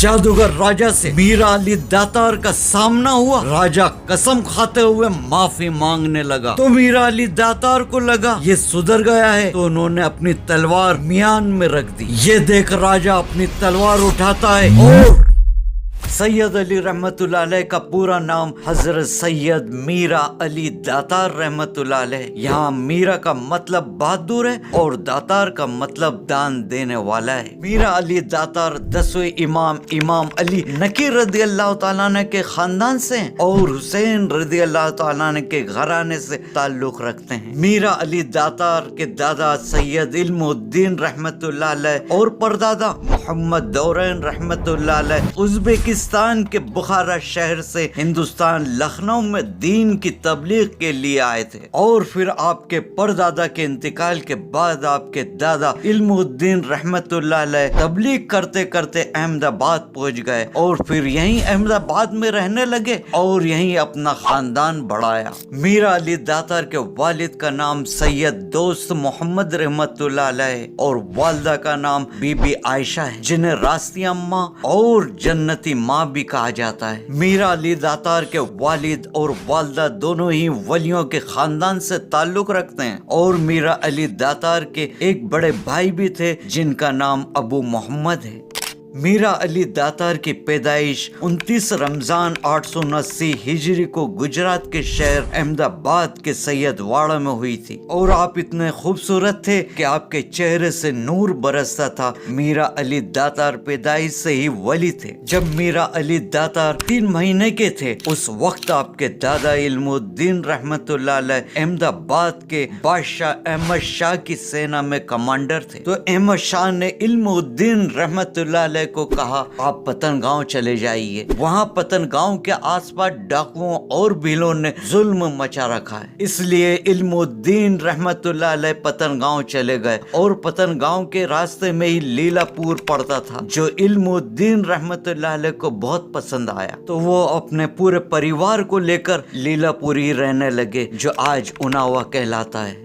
जादूगर राजा से मीरा अली दातार का सामना हुआ। राजा कसम खाते हुए माफी मांगने लगा तो मीरा अली दातार को लगा ये सुधर गया है, तो उन्होंने अपनी तलवार मियान में रख दी। ये देख राजा अपनी तलवार उठाता है और सैयद अली रहमतुल्लाह अलैह का पूरा नाम हजरत सैयद मीरा अली दातार रहमतुल्लाह अलैह। यहाँ मीरा का मतलब बहादुर है और दातार का मतलब दान देने वाला है। मीरा अली दातार 10वें इमाम अली नकी रदी अल्लाह तआला अन्हु के खानदान से हैं और हुसैन रदी अल्लाह तआला अन्हु के घराने से ताल्लुक रखते हैं। मीरा अली दातार के दादा सैयद इल्मुद्दीन रहमतुल्लाह अलैह और परदादा मोहम्मद दौरैन रहमतुल्लाह अलैह उज़्बेकिस्तान के बुखारा शहर से हिंदुस्तान लखनऊ में दीन की तबलीग के लिए आए थे और फिर आपके परदादा के इंतकाल के बाद आपके दादा इल्मुद्दीन रहमतुल्लाह अलैह तबलीग करते करते अहमदाबाद पहुंच गए और फिर यहीं अहमदाबाद में रहने लगे और यहीं अपना खानदान बढ़ाया। मीरा अली दातार के वालिद का नाम सैयद दोस्त मोहम्मद रहमतुल्लाह अलैह और वालदा का नाम बीबी आयशा है, जिन्हें रास्ती अम्मा और जन्नती माँ भी कहा जाता है। मीरा अली दातार के वालिद और वालदा दोनों ही वलियों के खानदान से ताल्लुक रखते हैं और मीरा अली दातार के एक बड़े भाई भी थे जिनका नाम अबू मोहम्मद है। मीरा अली दातार की पैदाइश 29 रमजान 879 हिजरी को गुजरात के शहर अहमदाबाद के सैयद वाड़ा में हुई थी और आप इतने खूबसूरत थे कि आपके चेहरे से नूर बरसता था। मीरा अली दातार पैदाइश से ही वली थे। जब मीरा अली दातार 3 महीने के थे उस वक्त आपके दादा इल्मुद्दीन रहमतुल्लाह अलैह अहमदाबाद के बादशाह अहमद शाह की सेना में कमांडर थे। तो अहमद शाह ने इल्मुद्दीन रहमतुल्लाह अलैह को कहा आप पतन गांव चले जाइए। वहाँ पतन गांव के आसपास डाकुओं और भीलों ने जुल्म मचा रखा है, इसलिए इल्मुद्दीन रहमतुल्लाह अलैह पतन गांव चले गए और पतन गांव के रास्ते में ही लीलापुर पड़ता था जो इल्मुद्दीन रहमतुल्लाह अलैह को बहुत पसंद आया। तो वो अपने पूरे परिवार को लेकर लीलापुर ही रहने लगे जो आज उनावा कहलाता है।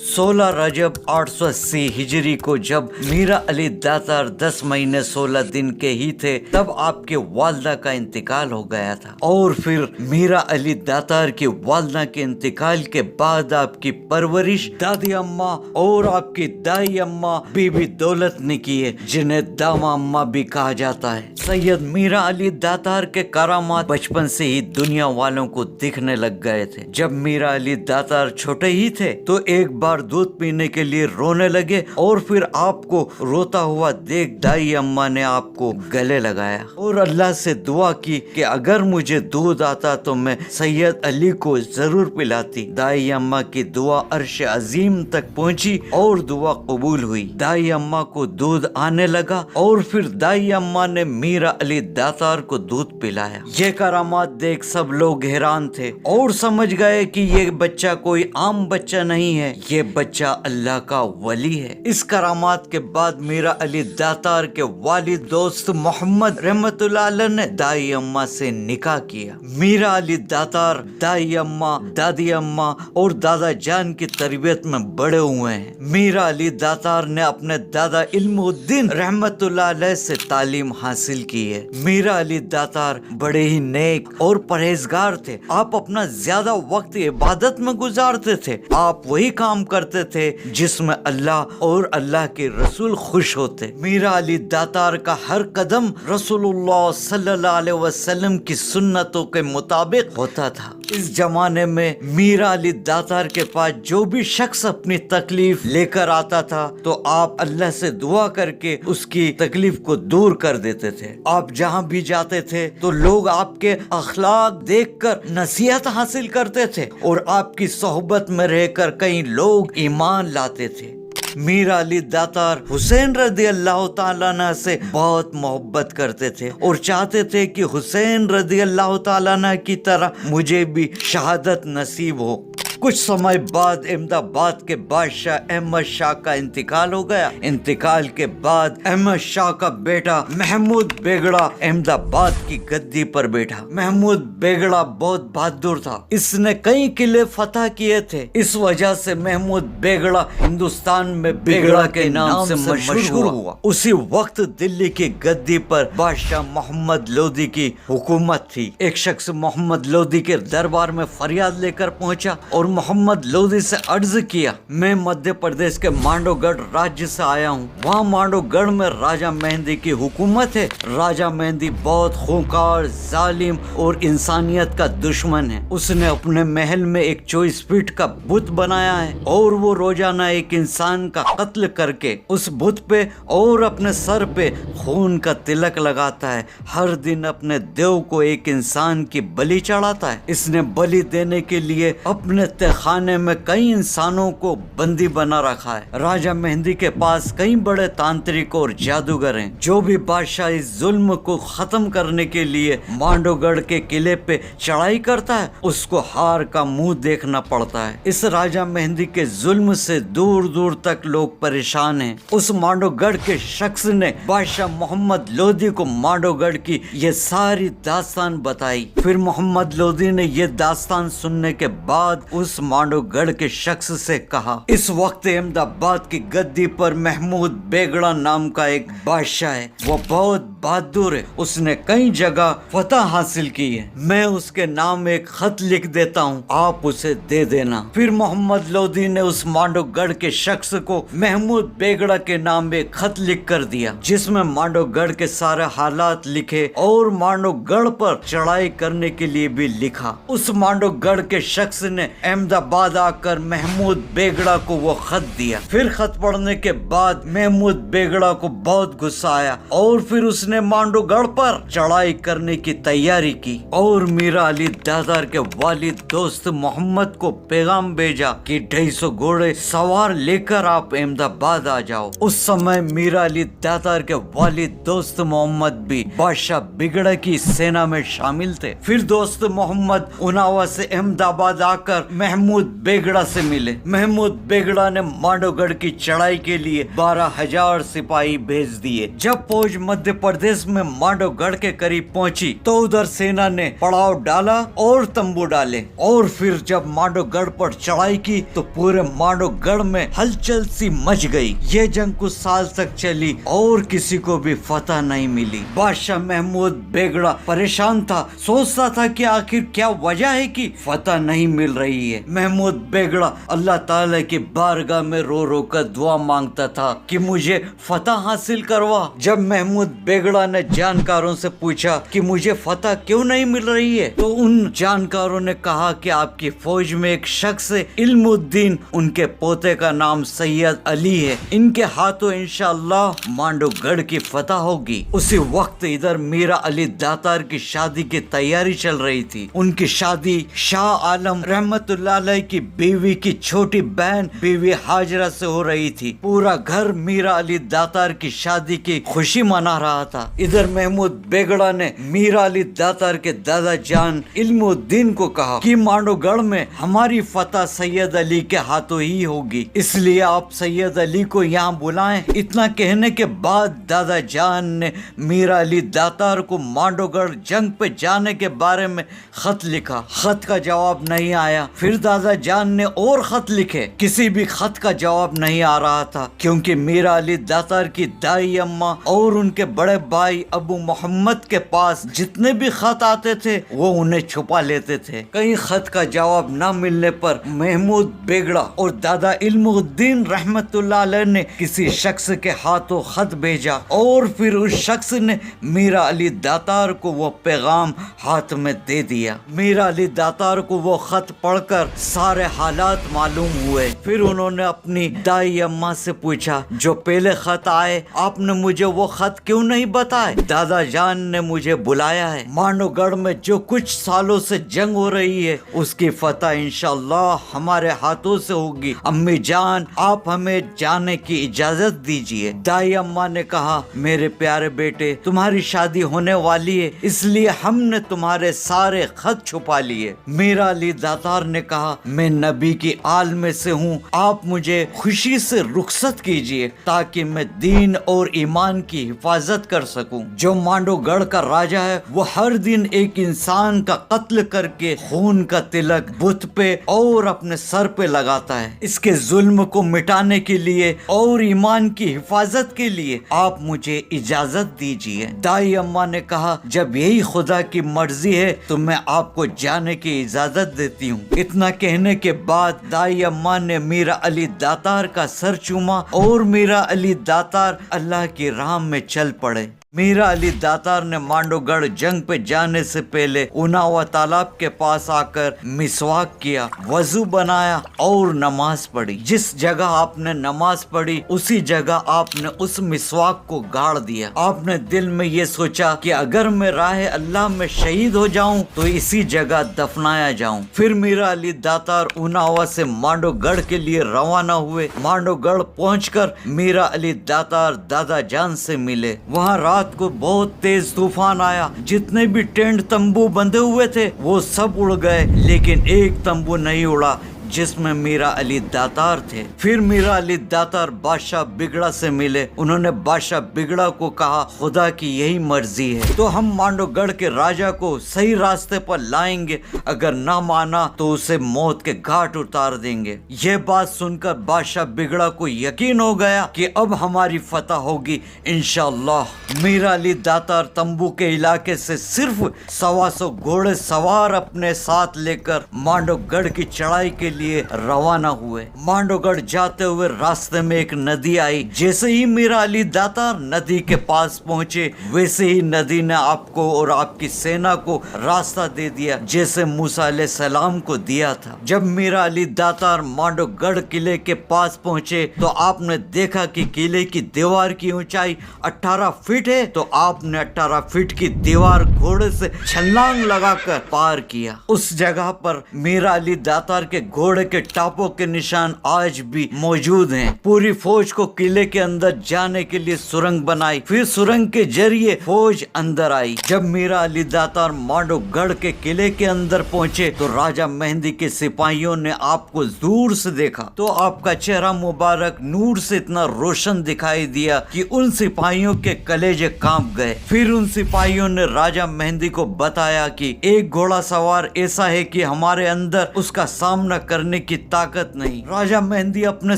16 रजब 880 हिजरी को जब मीरा अली दातार 10 महीने 16 दिन के ही थे तब आपके वालदा का इंतकाल हो गया था और फिर मीरा अली दातार की वालदा के इंतकाल के बाद आपकी परवरिश दादी अम्मा और आपकी दाई अम्मा बीबी दौलत ने की है, जिन्हें दामा अम्मा भी कहा जाता है। सैयद मीरा अली दातार के करामात बचपन से ही दुनिया वालों को दिखने लग गए थे। जब मीरा अली दातार छोटे ही थे तो एक बार दूध पीने के लिए रोने लगे और फिर आपको रोता हुआ देख दाई अम्मा ने आपको गले लगाया और अल्लाह से दुआ की कि अगर मुझे दूध आता तो मैं सैयद अली को जरूर पिलाती। दाई अम्मा की दुआ अर्श अजीम तक पहुंची और दुआ कबूल हुई। दाई अम्मा को दूध आने लगा और फिर दाई अम्मा ने मीरा अली दातार को दूध पिलाया। ये करामात देख सब लोग हैरान थे और समझ गए कि ये बच्चा कोई आम बच्चा नहीं है, ये बच्चा अल्लाह का वली है। इस करामात के बाद मीरा अली दातार के वालिद दोस्त मोहम्मद रहमतुल्लाह अलैह ने दाई अम्मा से निकाह किया। मीरा अली दातार दाई अम्मा, दादी अम्मा और दादा जान की तरबियत में बड़े हुए हैं। मीरा अली दातार ने अपने दादा इल्मुद्दीन रहमतुल्लाह अलैह से तालीम हासिल की है। मीरा अली दातार बड़े ही नेक और परहेजगार थे। आप अपना ज्यादा वक्त इबादत में गुजारते थे। आप वही काम करते थे जिसमें अल्लाह और अल्लाह के रसूल खुश होते। मीरा अली दातार का हर कदम रसूलुल्लाह सल्लल्लाहु अलैहि वसल्लम की सुन्नतों के मुताबिक होता था। इस जमाने में मीरा अली दातार के पास जो भी शख्स अपनी तकलीफ लेकर आता था तो आप अल्लाह से दुआ करके उसकी तकलीफ को दूर कर देते थे। आप जहाँ भी जाते थे तो लोग आपके अखलाक देखकर नसीहत हासिल करते थे और आपकी सोहबत में रहकर कई लोग ईमान लाते थे। मीरा अली दातार हुसैन रदी अल्लाह ताला अन्हु से बहुत मोहब्बत करते थे और चाहते थे कि हुसैन रदी अल्लाह ताला अन्हु की तरह मुझे भी शहादत नसीब हो। कुछ समय बाद अहमदाबाद के बादशाह अहमद शाह का इंतकाल हो गया। इंतकाल के बाद अहमद शाह का बेटा महमूद बेगड़ा अहमदाबाद की गद्दी पर बैठा। महमूद बेगड़ा बहुत बहादुर था, इसने कई किले फतह किए थे। इस वजह से महमूद बेगड़ा हिंदुस्तान में बेगड़ा के नाम से मशहूर हुआ। उसी वक्त दिल्ली की गद्दी पर बादशाह मोहम्मद लोधी की हुकूमत थी। एक शख्स मोहम्मद लोधी के दरबार में फरियाद लेकर पहुंचा और मोहम्मद लोधी से अर्ज किया, मैं मध्य प्रदेश के मांडोगढ़ राज्य से आया हूँ। वहाँ मांडोगढ़ में राजा मेहंदी की हुकूमत है। राजा मेहंदी बहुत खूंखार, जालिम और इंसानियत का दुश्मन है। उसने अपने महल में एक 24 फीट का बुत बनाया है और वो रोजाना एक इंसान का कत्ल करके उस बुत पे और अपने सर पे खून का तिलक लगाता है। हर दिन अपने देव को एक इंसान की बलि चढ़ाता है। इसने बलि देने के लिए अपने तहखाने में कई इंसानों को बंदी बना रखा है। राजा मेहंदी के पास कई बड़े तांत्रिक और जादूगर हैं। जो भी बादशाह इस जुल्म को खत्म करने के लिए मांडोगढ़ के किले पे चढ़ाई करता है, उसको हार का मुंह देखना पड़ता है। इस राजा मेहंदी के जुल्म से दूर दूर तक लोग परेशान हैं। उस मांडोगढ़ के शख्स ने बादशाह मोहम्मद लोधी को मांडोगढ़ की ये सारी दास्तान बताई। फिर मोहम्मद लोधी ने ये दास्तान सुनने के बाद उस मांडोगढ़ के शख्स से कहा, इस वक्त अहमदाबाद की गद्दी पर महमूद बेगड़ा नाम का एक बादशाह है। वो बहुत बहादुर है, उसने कई जगह फतह हासिल की है। मैं उसके नाम एक खत लिख देता हूँ, आप उसे दे देना। फिर मोहम्मद लोधी ने उस मांडोगढ़ के शख्स को महमूद बेगड़ा के नाम एक खत लिख कर दिया, जिसमें मांडोगढ़ के सारे हालात लिखे और मांडोगढ़ पर चढ़ाई करने के लिए भी लिखा। उस मांडोगढ़ के शख्स ने अहमदाबाद आकर महमूद बेगड़ा को वो खत दिया। फिर खत पढ़ने के बाद महमूद बेगड़ा को बहुत गुस्सा आया और फिर उसने मांडोगढ़ पर चढ़ाई करने की तैयारी की और मीरा अली दातार के वालिद दोस्त मोहम्मद को पैगाम भेजा कि 250 घोड़े सवार लेकर आप अहमदाबाद आ जाओ। उस समय मीरा अली दातार के वालिद दोस्त मोहम्मद भी बादशाह बेगड़ा की सेना में शामिल थे। फिर दोस्त मोहम्मद उनावा से अहमदाबाद आकर महमूद बेगड़ा से मिले। महमूद बेगड़ा ने मांडोगढ़ की चढ़ाई के लिए 12,000 सिपाही भेज दिए। जब फौज मध्य प्रदेश में मांडोगढ़ के करीब पहुंची तो उधर सेना ने पड़ाव डाला और तंबू डाले और फिर जब मांडोगढ़ पर चढ़ाई की तो पूरे मांडोगढ़ में हलचल सी मच गई। ये जंग कुछ साल तक चली और किसी को भी फतह नहीं मिली। बादशाह महमूद बेगड़ा परेशान था, सोचता था कि आखिर क्या वजह है कि फतह नहीं मिल रही है। महमूद बेगड़ा अल्लाह ताला की बारगाह में रो रो कर दुआ मांगता था कि मुझे फतह हासिल करवा। जब महमूद बेगड़ा ने जानकारों से पूछा कि मुझे फतह क्यों नहीं मिल रही है, तो उन जानकारों ने कहा कि आपकी फौज में एक शख्स है इल्मुद्दीन, उनके पोते का नाम सैयद अली है, इनके हाथों इंशाअल्लाह मांडोगढ़ की फतह होगी। उसी वक्त इधर मीरा अली दातार की शादी की तैयारी चल रही थी। उनकी शादी शाह आलम रहमतुल्लाह अलैह की बीवी की छोटी बहन बीवी हाजरा से हो रही थी। पूरा घर मीरा अली दातार की शादी की खुशी मना रहा था। इधर महमूद बेगड़ा ने मीरा अली दातार के दादा जान इल्मुद्दीन को कहा कि मांडोगढ़ में हमारी फतह सैयद अली के हाथों ही होगी, इसलिए आप सैयद अली को यहाँ बुलाएं। इतना कहने के बाद दादा जान ने मीरा अली दातार को मांडोगढ़ जंग पे जाने के बारे में खत लिखा। खत का जवाब नहीं आया। फिर दादा जान ने और खत लिखे, किसी भी खत का जवाब नहीं आ रहा था, क्योंकि मीरा अली दातार की दाई अम्मा और उनके बड़े भाई अबू मोहम्मद के पास जितने भी खत आते थे वो उन्हें छुपा लेते थे। कहीं खत का जवाब न मिलने पर महमूद बेगड़ा और दादा इल्मुद्दीन रहमतुल्लाह अलैह ने किसी शख्स के हाथों खत भेजा और फिर उस शख्स ने मीरा अली दातार को वो पैगाम हाथ में दे दिया। मीरा अली दातार को वो खत पढ़कर सारे हालात मालूम हुए। फिर उन्होंने अपनी दाई अम्मा से पूछा, जो पहले खत आए आपने मुझे वो खत क्यों नहीं बताए। दादा जान ने मुझे बुलाया है। मांडवगढ़ में जो कुछ सालों से जंग हो रही है उसकी फतह इंशाअल्लाह हमारे हाथों से होगी। अम्मी जान, आप हमें जाने की इजाजत दीजिए। दाई अम्मा ने कहा, मेरे प्यारे बेटे, तुम्हारी शादी होने वाली है, इसलिए हमने तुम्हारे सारे खत छुपा लिए। मीरा अली दातार ने कहा, मैं नबी की आल में से हूँ, आप मुझे खुशी से रुखसत कीजिए ताकि मैं दीन और ईमान की हिफाजत कर सकूं। जो मांडवगढ़ का राजा है वो हर दिन एक इंसान का कत्ल करके खून का तिलक बुत पे और अपने सर पे लगाता है। इसके जुल्म को मिटाने के लिए और ईमान की हिफाजत के लिए आप मुझे इजाजत दीजिए। दाई अम्मा ने कहा, जब यही खुदा की मर्जी है तो मैं आपको जाने की इजाजत देती हूँ। इतना कहने के बाद दाई अम्मा ने मीरा अली दातार का सर चूमा और मीरा अली दातार अल्लाह की राह में चल पड़े। मीरा अली दातार ने मांडवगढ़ जंग पे जाने से पहले उनावा तालाब के पास आकर मिसवाक किया, वजू बनाया और नमाज पढ़ी। जिस जगह आपने नमाज पढ़ी उसी जगह आपने उस मिसवाक को गाड़ दिया। आपने दिल में ये सोचा कि अगर मैं राह अल्लाह में शहीद हो जाऊं तो इसी जगह दफनाया जाऊं। फिर मीरा अली दातार उनावा से मांडवगढ़ के लिए रवाना हुए। मांडवगढ़ पहुंचकर मीरा अली दातार दादा जान से मिले। वहाँ रात को बहुत तेज तूफान आया। जितने भी टेंट तंबू बंधे हुए थे वो सब उड़ गए, लेकिन एक तंबू नहीं उड़ा जिसमें मीरा अली दातार थे। फिर मीरा अली दातार बादशाह बिगड़ा से मिले। उन्होंने बादशाह बिगड़ा को कहा, खुदा की यही मर्जी है तो हम मांडवगढ़ के राजा को सही रास्ते पर लाएंगे, अगर ना माना तो उसे मौत के घाट उतार देंगे। ये बात सुनकर बादशाह बिगड़ा को यकीन हो गया कि अब हमारी फतह होगी इंशाअल्लाह। मीरा अली दातार तंबू के इलाके से सिर्फ 125 घोड़े सवार अपने साथ लेकर मांडवगढ़ की चढ़ाई के लिए रवाना हुए। मांडवगढ़ जाते हुए रास्ते में एक नदी आई। जैसे ही मीरा अली दातार नदी के पास पहुंचे वैसे ही नदी ने आपको और आपकी सेना को रास्ता दे दिया जैसे मूसा अलैहिस्सलाम को दिया था। जब मीरा अली दातार मांडवगढ़ किले के पास पहुंचे तो आपने देखा कि किले की दीवार की ऊंचाई 18 फीट है, तो आपने 18 फीट की दीवार घोड़े से छलांग लगाकर पार किया। उस जगह पर मीरा अली दातार के घोड़े के टापों के निशान आज भी मौजूद हैं। पूरी फौज को किले के अंदर जाने के लिए सुरंग बनाई, फिर सुरंग के जरिए फौज अंदर आई। जब मीरा अली दातार मांडवगढ़ के किले के अंदर पहुंचे तो राजा मेहंदी के सिपाहियों ने आपको दूर से देखा तो आपका चेहरा मुबारक नूर से इतना रोशन दिखाई दिया कि उन सिपाहियों के कलेजे कांप गए। फिर उन सिपाहियों ने राजा मेहंदी को बताया कि एक घोड़ा सवार ऐसा है कि हमारे अंदर उसका सामना करने की ताकत नहीं। राजा मेहंदी अपने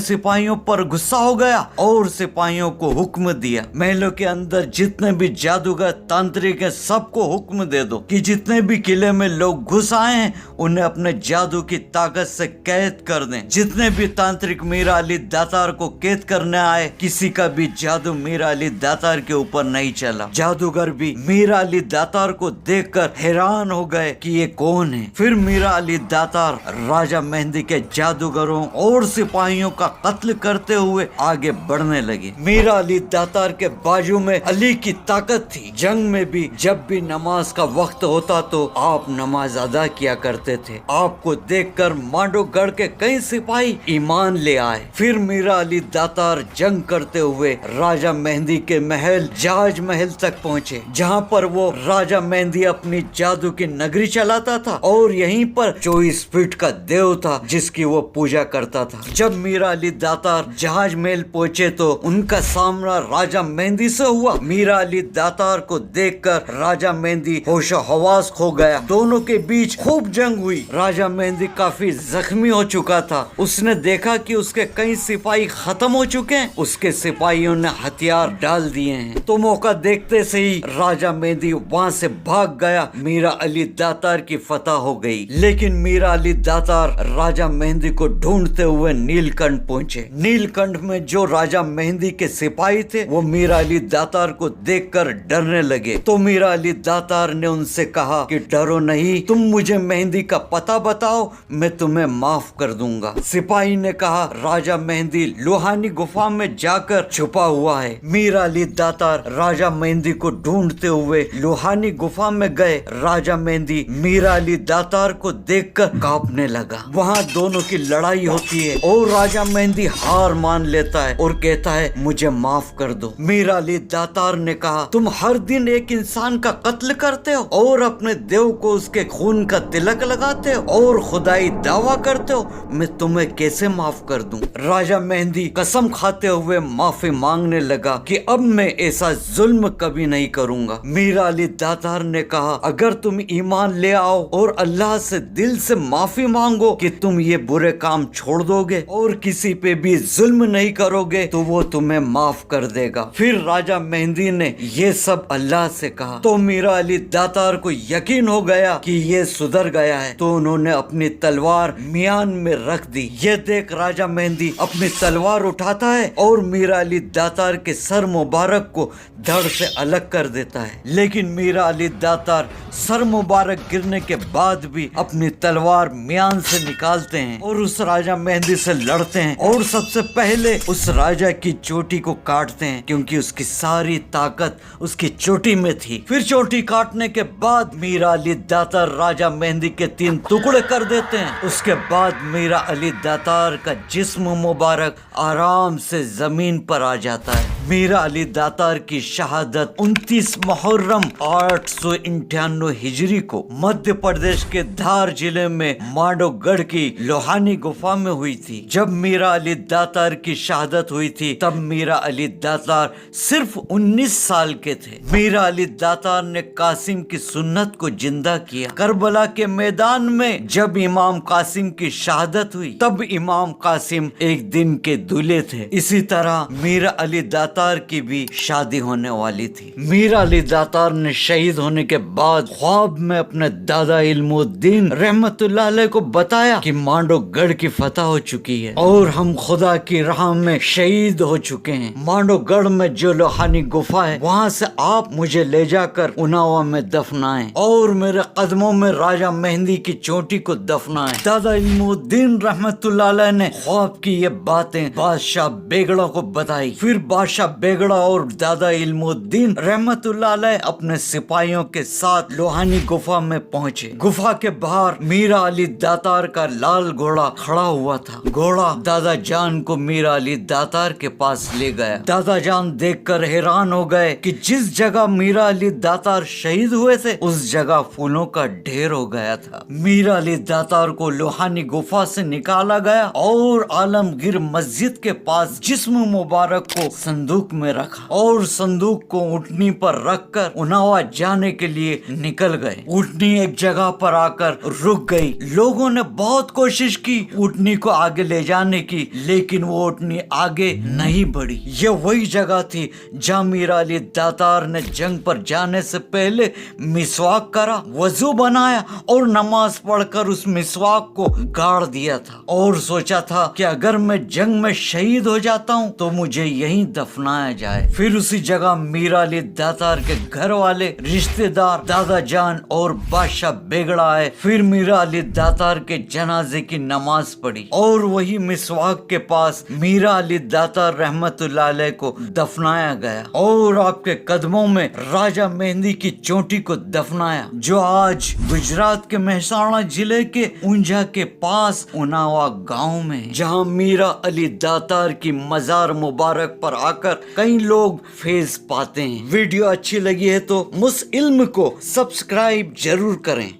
सिपाहियों पर गुस्सा हो गया और सिपाहियों को हुक्म दिया, महलों के अंदर जितने भी जादूगर तांत्रिक हैं सबको हुक्म दे दो कि जितने भी किले में लोग घुस आए हैं उन्हें अपने जादू की ताकत से कैद कर दें। जितने भी तांत्रिक मीरा अली दातार को कैद करने आए किसी का भी जादू मीरा अली दातार के ऊपर नहीं चला। जादूगर भी मीरा अली दातार को देखकर हैरान हो गए कि ये कौन है। फिर मीरा अली दातार राजा मेहंदी के जादूगरों और सिपाहियों का कत्ल करते हुए आगे बढ़ने लगे। मीरा अली दातार के बाजू में अली की ताकत थी। जंग में भी जब भी नमाज का वक्त होता तो आप नमाज अदा किया करते थे। आपको देखकर मांडवगढ़ के कई सिपाही ईमान ले आए। फिर मीरा अली दातार जंग करते हुए राजा मेहंदी के महल जहाज महल तक पहुँचे, जहाँ पर वो राजा मेहंदी अपनी जादू की नगरी चलाता था और यहीं पर 24 फीट का देव था जिसकी वो पूजा करता था। जब मीरा अली दातार जहाज महल पहुंचे तो उनका सामना राजा मेहंदी से हुआ। मीरा अली दातार को देखकर राजा मेहंदी होशो हवास खो गया। दोनों के बीच खूब जंग हुई। राजा मेहंदी काफी जख्मी हो चुका था। उसने देखा कि उसके कई सिपाही खत्म हो चुके हैं। उसके सिपाहियों ने हथियार डाल दिए हैं तो मौका देखते से ही राजा मेहंदी वहाँ से भाग गया। मीरा अली दातार की फतह हो गई। लेकिन मीरा अली दातार राजा मेहंदी को ढूंढते हुए नीलकंठ पहुंचे। नीलकंठ में जो राजा मेहंदी के सिपाही थे वो मीर अली दातार को देखकर डरने लगे। तो मीर अली दातार ने उनसे कहा कि डरो नहीं, तुम मुझे मेहंदी का पता बताओ, मैं तुम्हें माफ कर दूंगा। सिपाही ने कहा राजा मेहंदी लोहानी गुफा में जाकर छुपा हुआ है। मीर अली दातार राजा मेहंदी को ढूंढते हुए लोहानी गुफा में गए। राजा मेहंदी मीर अली दातार को देखकर कांपने लगा। वहाँ दोनों की लड़ाई होती है और राजा मेहंदी हार मान लेता है और कहता है मुझे माफ कर दो। मीर अली दातार ने कहा तुम हर दिन एक इंसान का कत्ल करते हो और अपने देव को उसके खून का तिलक लगाते हो और खुदाई दावा करते हो, मैं तुम्हें कैसे माफ कर दूं। राजा मेहंदी कसम खाते हुए माफी मांगने लगा कि अब मैं ऐसा जुल्म कभी नहीं करूंगा। मीर अली दातार ने कहा अगर तुम ईमान ले आओ और अल्लाह से दिल से माफी मांगो कि तुम ये बुरे काम छोड़ दोगे और किसी पे भी जुल्म नहीं करोगे तो वो तुम्हें माफ कर देगा। फिर राजा मेहंदी ने ये सब अल्लाह से कहा तो मीर अली दातार को यकीन हो गया कि ये सुधर गया है। तो उन्होंने अपनी तलवार मियान में रख दी। ये देख राजा मेहंदी अपनी तलवार उठाता है और मीर अली दातार के सर मुबारक को धड़ से अलग कर देता है। लेकिन मीर अली दातार सर मुबारक गिरने के बाद भी अपनी तलवार मियान से निकालते हैं और उस राजा मेहंदी से लड़ते हैं और सबसे पहले उस राजा की चोटी को काटते हैं क्योंकि उसकी सारी ताकत उसकी चोटी में थी। फिर चोटी काटने के बाद मीर अली दातार राजा मेहंदी के 3 टुकड़े कर देते हैं। उसके बाद मीर अली दातार का जिस्म मुबारक आराम से जमीन पर आ जाता है। मीर अली दातार की शहादत 29 मुहर्रम 898 हिजरी को मध्य प्रदेश के धार जिले में मांडवगढ़ की लोहानी गुफा में हुई थी। जब मीर अली दातार की शहादत हुई थी तब मीर अली दातार सिर्फ 19 साल के थे। मीर अली दातार ने कासिम की सुन्नत को जिंदा किया। करबला के मैदान में जब इमाम कासिम की शहादत हुई तब इमाम कासिम एक दिन के दूल्हे थे। इसी तरह मीर अली दातार की भी शादी होने वाली थी। मीर अली दातार ने शहीद होने के बाद ख्वाब में अपने दादा इल्मुद्दीन रहमतुल्लाह अलैह को बताया कि मांडवगढ़ की फतह हो चुकी है और हम खुदा की राह में शहीद हो चुके हैं। मांडवगढ़ में जो लोहानी गुफा है वहाँ से आप मुझे ले जाकर उनावा में दफनाएं और मेरे कदमों में राजा मेहंदी की चोटी को दफनाएं। दादा इल्मुद्दीन रहमतुल्लाह अलैह ने ख्वाब की ये बातें बादशाह बेगड़ा को बताई। फिर बादशाह बेगड़ा और दादा इल्मुद्दीन रहमतुल्लाह अलैह अपने सिपाहियों के साथ लोहानी गुफा में पहुंचे। गुफा के बाहर मीर अली दातार का लाल घोड़ा खड़ा हुआ था। घोड़ा दादा जान को मीर अली दातार के पास ले गया। दादा जान देखकर हैरान हो गए कि जिस जगह मीर अली दातार शहीद हुए थे उस जगह फूलों का ढेर हो गया था। मीर अली दातार को लोहानी गुफा से निकाला गया और आलमगीर मस्जिद के पास जिस्म मुबारक को संदूक में रखा और संदूक को ऊँटनी पर रखकर उनावा जाने के लिए निकल गए। ऊँटनी एक जगह पर आकर रुक गई। लोगों ने बहुत कोशिश की ऊँटनी को आगे ले जाने की, लेकिन वो ऊँटनी आगे नहीं बढ़ी। ये वही जगह थी जहाँ मीर अली दातार ने जंग पर जाने से पहले मिसवाक करा, वजू बनाया और नमाज पढ़कर उस मिसवाक को गाड़ दिया था और सोचा था कि अगर मैं जंग में शहीद हो जाता हूँ तो मुझे यहीं दफनाया जाए। फिर उसी जगह मीर अली दातार के घर वाले, रिश्तेदार, दादा जान और बादशाह बेगड़ा आए। फिर मीर अली दातार के जनाजे की नमाज पढ़ी और वही मिसवाक के पास मीर अली दातार रहमतुल्लाह अलैह को दफनाया गया और आपके कदमों में राजा मेहंदी की चोटी को दफनाया, जो आज गुजरात के मेहसाणा जिले के ऊंझा के पास उनावा गांव में, जहां मीर अली दातार की मजार मुबारक पर आकर कई लोग फैज पाते हैं। वीडियो अच्छी लगी है तो मुस इल्म को सब्सक्राइब जरूर करें।